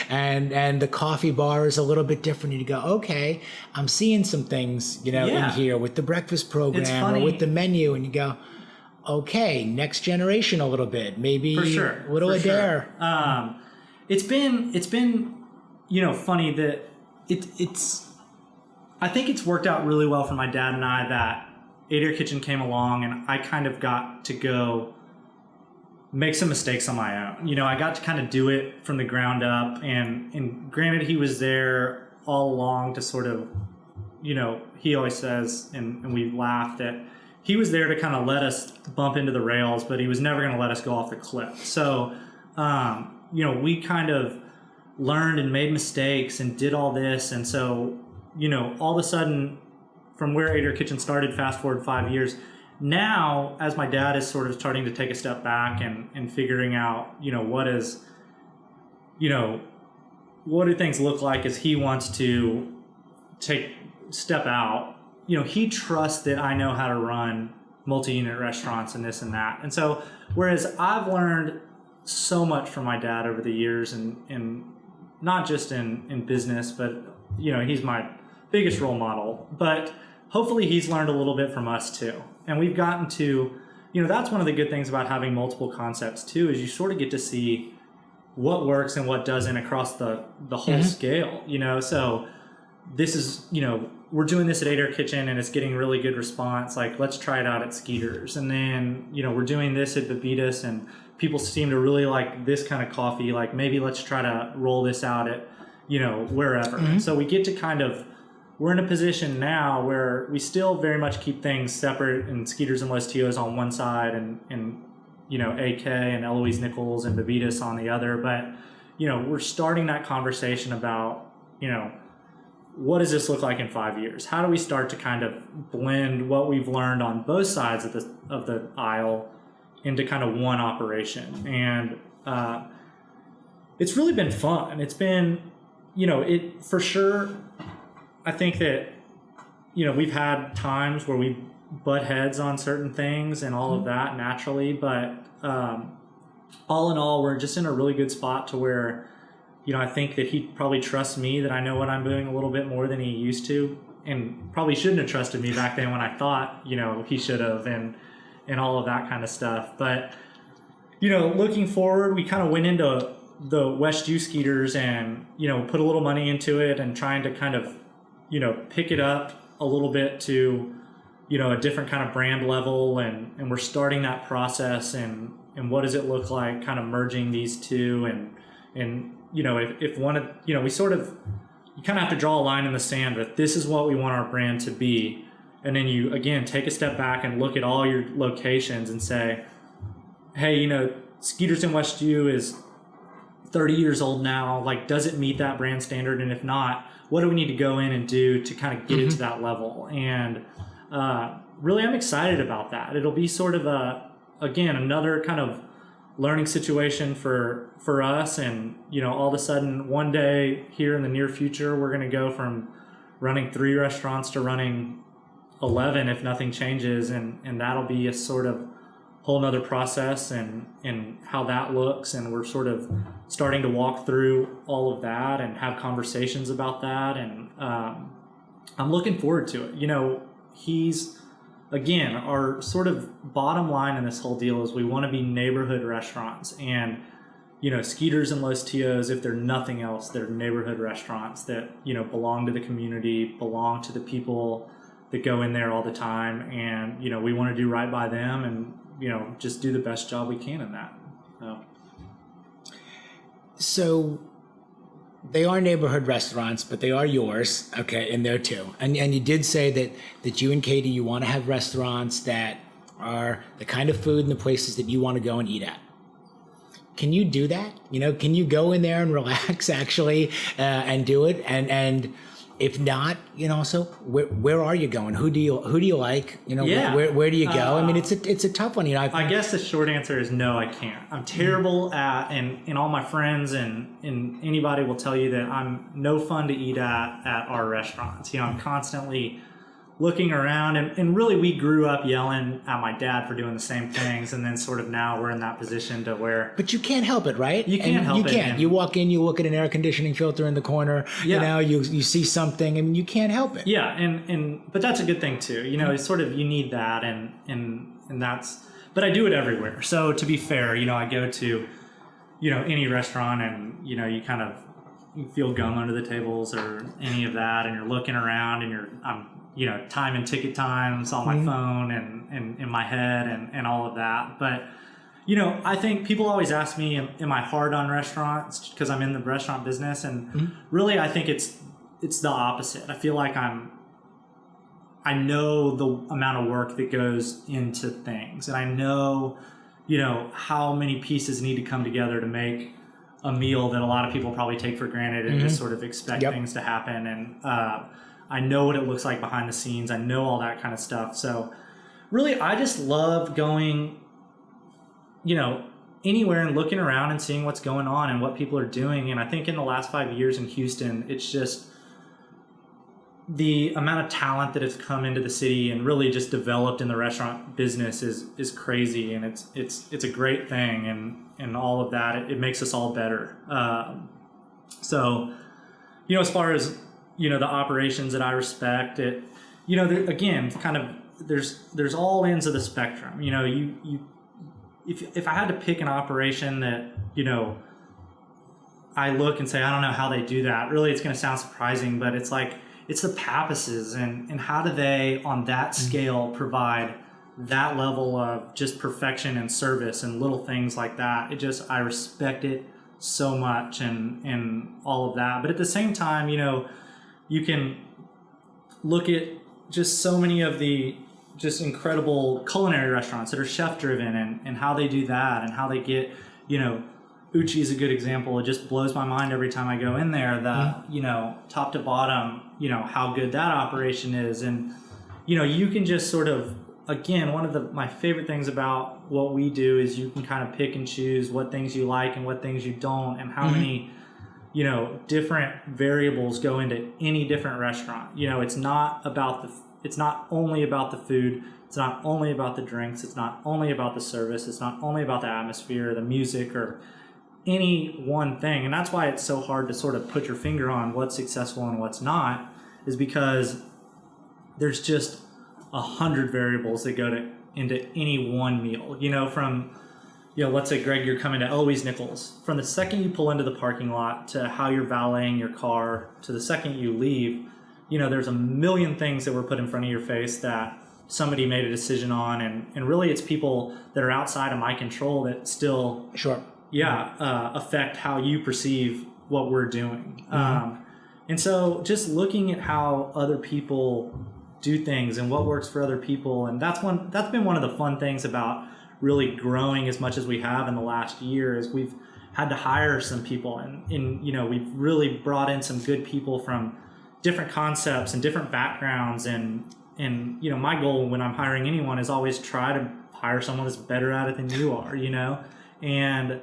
and the coffee bar is a little bit different. And you go, okay, I'm seeing some things, in here with the breakfast program or with the menu, and you go, okay, next generation a little bit, maybe little Adair. Sure. It's been, funny that it's. I think it's worked out really well for my dad and I that Adair Kitchen came along, and I kind of got to go make some mistakes on my own. I got to kind of do it from the ground up, and granted, he was there all along to sort of, he always says, and we laughed, that he was there to kind of let us bump into the rails, but he was never going to let us go off the cliff. So, we kind of learned and made mistakes and did all this, and so, all of a sudden, from where Adair Kitchen started, fast forward 5 years, now as my dad is sort of starting to take a step back and figuring out, what do things look like as he wants to step out, he trusts that I know how to run multi-unit restaurants and this and that. And so, whereas I've learned so much from my dad over the years, and not just in business, but, he's my biggest role model, but hopefully he's learned a little bit from us too. And we've gotten to, that's one of the good things about having multiple concepts too, is you sort of get to see what works and what doesn't across the whole scale, So, this is, we're doing this at Adair Kitchen and it's getting really good response. Like, let's try it out at Skeeters. And then, we're doing this at Bebidas and people seem to really like this kind of coffee. Like, maybe let's try to roll this out at, wherever. Mm-hmm. So we get to we're in a position now where we still very much keep things separate, and Skeeters and Los Tios on one side and AK and Eloise Nichols and Bebidas on the other. But, we're starting that conversation about, what does this look like in 5 years? How do we start to kind of blend what we've learned on both sides of the aisle into kind of one operation? And it's really been fun. It's been, it for sure. I think that, we've had times where we butt heads on certain things and all of that naturally, but all in all, we're just in a really good spot to where, I think that he probably trusts me, that I know what I'm doing a little bit more than he used to, and probably shouldn't have trusted me back then when I thought, he should have, and all of that kind of stuff. But, looking forward, we kind of went into the West U Skeeters and, put a little money into it and trying to kind of, pick it up a little bit to, a different kind of brand level. And we're starting that process, and what does it look like kind of merging these two, and if one of, we sort of, you kind of have to draw a line in the sand that this is what we want our brand to be. And then you, again, take a step back and look at all your locations and say, hey, Skeeters in West U is 30 years old now. Like, does it meet that brand standard? And if not, what do we need to go in and do to kind of get it to that level? And really, I'm excited about that. It'll be sort of another kind of learning situation for us. And, all of a sudden, one day here in the near future, we're going to go from running 3 restaurants to running 11 if nothing changes. And that'll be a sort of whole nother process and how that looks. And we're sort of starting to walk through all of that and have conversations about that. And I'm looking forward to it. He's, again, our sort of bottom line in this whole deal is we want to be neighborhood restaurants. And, Skeeters and Los Tios, if they're nothing else, they're neighborhood restaurants that, belong to the community, belong to the people that go in there all the time. And, we want to do right by them and, just do the best job we can in that. So they are neighborhood restaurants, but they are yours, okay, and there too. And you did say that you and Katie, you want to have restaurants that are the kind of food and the places that you want to go and eat at. Can you do that? Can you go in there and relax actually and do it? And if not, so where are you going? Who do you like? Where do you go? I mean, it's a tough one. I guess the short answer is no, I can't. I'm terrible at, and all my friends and anybody will tell you that I'm no fun to eat at our restaurants. I'm constantly looking around, and really we grew up yelling at my dad for doing the same things, and then sort of now we're in that position to where. But you can't help it, right? You can't help it. You can't. You walk in, you look at an air conditioning filter in the corner. Yeah. You see something, and you can't help it. Yeah, but that's a good thing too. It's sort of, you need that, and that's. But I do it everywhere. So to be fair, I go to, any restaurant, and you kind of you feel gum under the tables or any of that, and you're looking around, and I'm time and ticket times on my phone and in my head and all of that. But, I think people always ask me, am I hard on restaurants because I'm in the restaurant business? And really, I think it's the opposite. I feel like I know the amount of work that goes into things, and I know, how many pieces need to come together to make a meal that a lot of people probably take for granted and just sort of expect things to happen. And, I know what it looks like behind the scenes. I know all that kind of stuff. So really, I just love going, anywhere and looking around and seeing what's going on and what people are doing. And I think in the last 5 years in Houston, it's just the amount of talent that has come into the city and really just developed in the restaurant business is crazy. And it's a great thing. And all of that, it makes us all better. So, as far as, the operations that I respect, it, again, kind of, there's all ends of the spectrum. If I had to pick an operation that, I look and say, I don't know how they do that. Really, it's going to sound surprising, but it's like, it's the Pappases, and how do they on that scale provide that level of just perfection and service and little things like that. I respect it so much and all of that. But at the same time, you can look at just so many of the just incredible culinary restaurants that are chef driven and how they do that and how they get, Uchi is a good example. It just blows my mind every time I go in there that, top to bottom, how good that operation is. And, you can just sort of, again, one of my favorite things about what we do is you can kind of pick and choose what things you like and what things you don't, and how many, different variables go into any different restaurant. It's not only about the food. It's not only about the drinks. It's not only about the service. It's not only about the atmosphere, the music, or any one thing. And that's why it's so hard to sort of put your finger on what's successful and what's not, is because there's just 100 variables that go into any one meal. From, let's say, Greg, you're coming to Eloise Nichols. From the second you pull into the parking lot to how you're valeting your car to the second you leave, there's a million things that were put in front of your face that somebody made a decision on. And really it's people that are outside of my control that still affect how you perceive what we're doing. And so just looking at how other people do things and what works for other people, and that's been one of the fun things about really growing as much as we have in the last year, is we've had to hire some people, and we've really brought in some good people from different concepts and different backgrounds, and my goal when I'm hiring anyone is always try to hire someone that's better at it than you are, and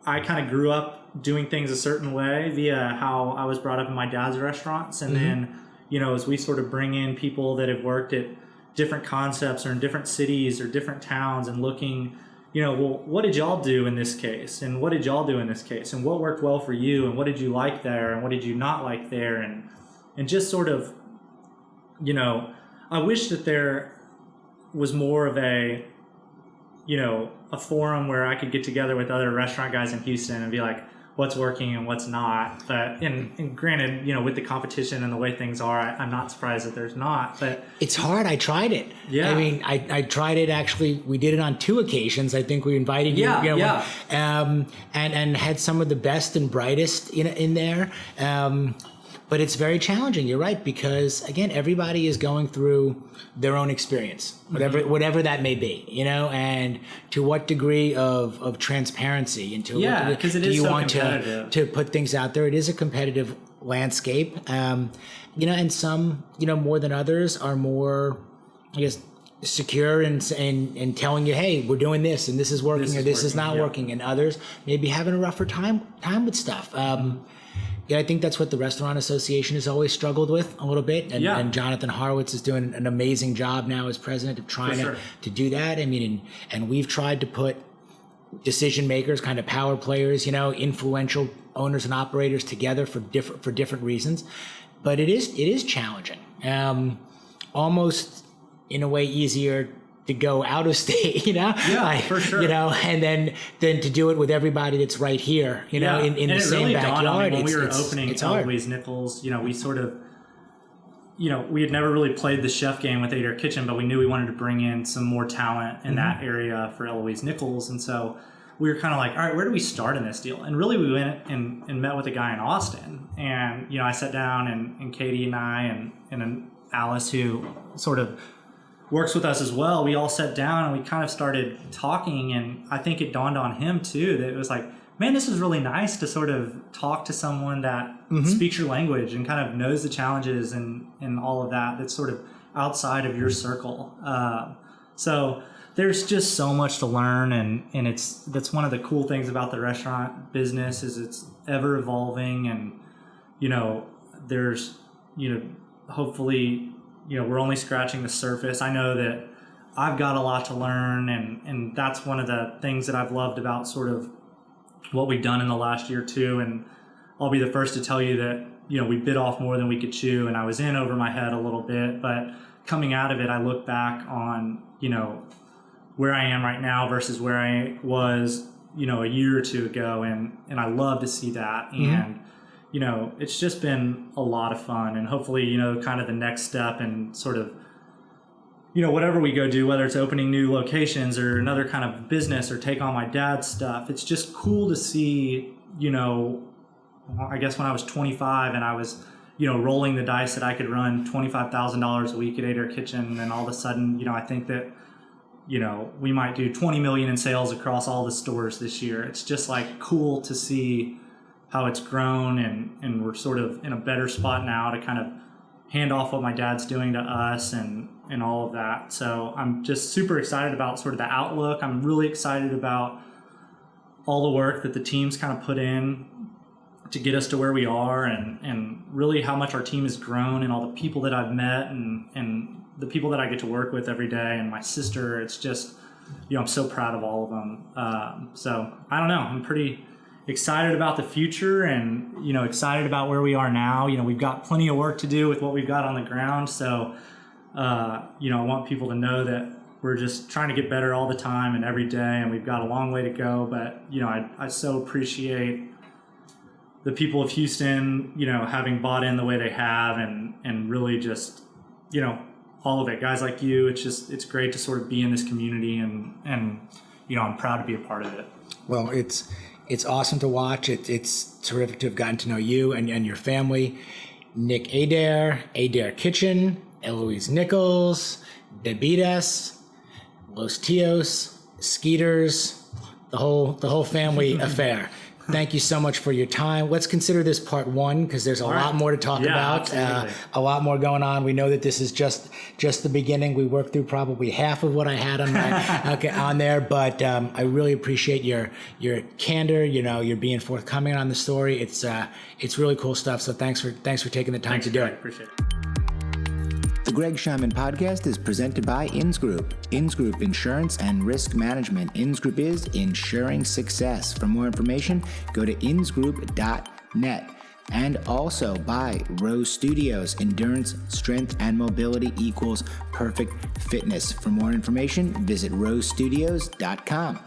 I kind of grew up doing things a certain way via how I was brought up in my dad's restaurants, and then as we sort of bring in people that have worked at different concepts or in different cities or different towns, and looking, well, what did y'all do in this case? And what did y'all do in this case? And what worked well for you? And what did you like there? And what did you not like there? And just sort of, I wish that there was more of a forum where I could get together with other restaurant guys in Houston and be like, what's working and what's not. But and granted, with the competition and the way things are, I'm not surprised that there's not. But it's hard. I tried it. Yeah. I mean, I tried it. Actually, we did it on 2 occasions. I think we invited you. And had some of the best and brightest in there. But it's very challenging. You're right, because again, everybody is going through their own experience, whatever that may be, and to what degree of transparency, and to what degree do you want to put things out there. It is a competitive landscape, and some, more than others are more, I guess, secure in telling you, hey, we're doing this and this is working, or this is not working, and others maybe having a rougher time with stuff. I think that's what the Restaurant Association has always struggled with a little bit. And Jonathan Horowitz is doing an amazing job now as president of trying to do that. I mean, and we've tried to put decision makers, kind of power players, influential owners and operators together for different reasons. But it is challenging. Almost in a way easier to go out of state, for sure. And then to do it with everybody that's right here, in the same really backyard. When we were opening Eloise Nichols, we sort of, we had never really played the chef game with Adair Kitchen, but we knew we wanted to bring in some more talent in that area for Eloise Nichols. And so we were kind of like, all right, where do we start in this deal? And really we went and met with a guy in Austin. And, I sat down and Katie and I and Alice, who sort of works with us as well, we all sat down and we kind of started talking, and I think it dawned on him too that it was like, man, this is really nice to sort of talk to someone that speaks your language and kind of knows the challenges and all of that that's sort of outside of your circle. So there's just so much to learn, and that's one of the cool things about the restaurant business is it's ever evolving, and there's hopefully we're only scratching the surface. I know that I've got a lot to learn, and that's one of the things that I've loved about sort of what we've done in the last year too. And I'll be the first to tell you that, we bit off more than we could chew, and I was in over my head a little bit, but coming out of it, I look back on, where I am right now versus where I was, a year or two ago. And I love to see that. And, you know, it's just been a lot of fun, and hopefully, you know, kind of the next step and sort of, you know, whatever we go do, whether it's opening new locations or another kind of business or take on my dad's stuff, it's just cool to see, you know, I guess when I was 25 and I was, you know, rolling the dice that I could run $25,000 a week at Adair Kitchen, and all of a sudden, you know, I think that, you know, we might do 20 million in sales across all the stores this year. It's just like cool to see how it's grown, and we're sort of in a better spot now to kind of hand off what my dad's doing to us and all of that. So I'm just super excited about sort of the outlook. I'm really excited about all the work that the team's kind of put in to get us to where we are, and really how much our team has grown, and all the people that I've met, and the people that I get to work with every day, and my sister. It's just, you know, I'm so proud of all of them. So I don't know, I'm pretty excited about the future, and, you know, excited about where we are now. You know, we've got plenty of work to do with what we've got on the ground. So, you know, I want people to know that we're just trying to get better all the time and every day, and we've got a long way to go. But, you know, I so appreciate the people of Houston, you know, having bought in the way they have, and really just, you know, all of it. Guys like you, it's great to sort of be in this community, and you know, I'm proud to be a part of it. Well, it's awesome to watch. It's terrific to have gotten to know you and your family. Nick Adair, Adair Kitchen, Eloise Nichols, Bebidas, Los Tios, Skeeters, the whole family affair. Thank you so much for your time. Let's consider this part one, because there's a lot more to talk about. A lot more going on. We know that this is just the beginning. We worked through probably half of what I had on my on there, but I really appreciate your candor. You know, you're being forthcoming on the story. It's really cool stuff. So thanks for taking the time to do it. Appreciate it. The Greg Scheinman Podcast is presented by Ins Group. Ins Group Insurance and Risk Management. Ins Group is ensuring success. For more information, go to insgroup.net. And also by Rose Studios. Endurance, strength, and mobility equals perfect fitness. For more information, visit rosestudios.com.